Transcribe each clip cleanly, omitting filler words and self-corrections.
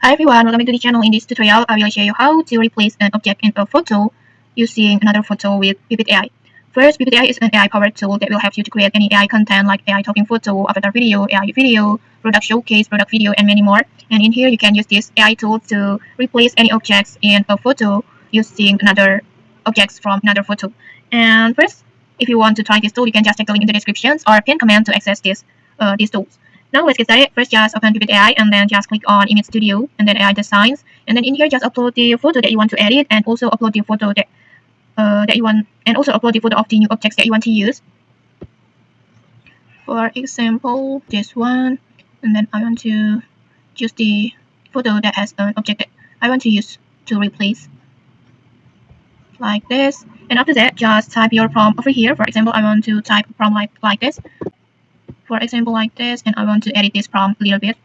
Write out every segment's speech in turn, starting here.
Hi everyone, welcome to the channel. In this tutorial, I will show you how to replace an object in a photo using another photo with Vivid AI. First, Vivid AI is an AI-powered tool that will help you to create any AI content like AI talking photo, avatar video, AI video, product showcase, product video, and many more. And in here, you can use this AI tool to replace any objects in a photo using another objects from another photo. And first, if you want to try this tool, you can just check the link in the descriptions or pin comment to access these tools. Now let's get started. First, just open Vivid AI and then just click on Image Studio and then AI Designs. And then in here, just upload the photo that you want to edit and also upload the photo that you want, and also upload the photo of the new objects that you want to use. For example, this one, and then I want to choose the photo that has an object that I want to use to replace, like this. And after that, just type your prompt over here. For example, I want to type a prompt like this. For example, like this, and I want to edit this prompt a little bit.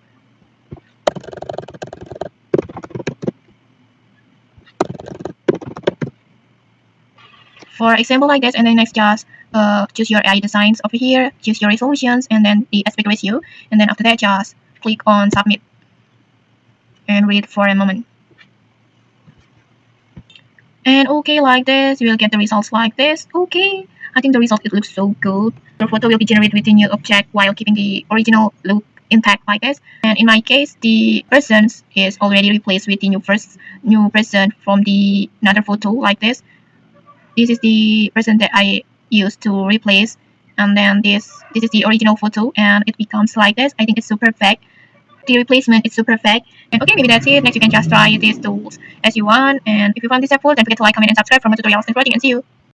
For example, like this, and then next just choose your AI designs over here, choose your resolutions, and then the aspect ratio, and then after that just click on submit and wait for a moment. And okay, like this, you will get the results like this. Okay, I think the result, it looks so good. Your photo will be generated with the new object while keeping the original look intact like this. And in my case, the person is already replaced with the new person from the another photo like this. This is the person that I used to replace, and then this is the original photo, and it becomes like this. I think it's so perfect. The replacement is so perfect. And okay, maybe that's it. Next, you can just try these tools as you want. And if you found this helpful, don't forget to like, comment, and subscribe for more tutorials. Thanks for watching, and see you.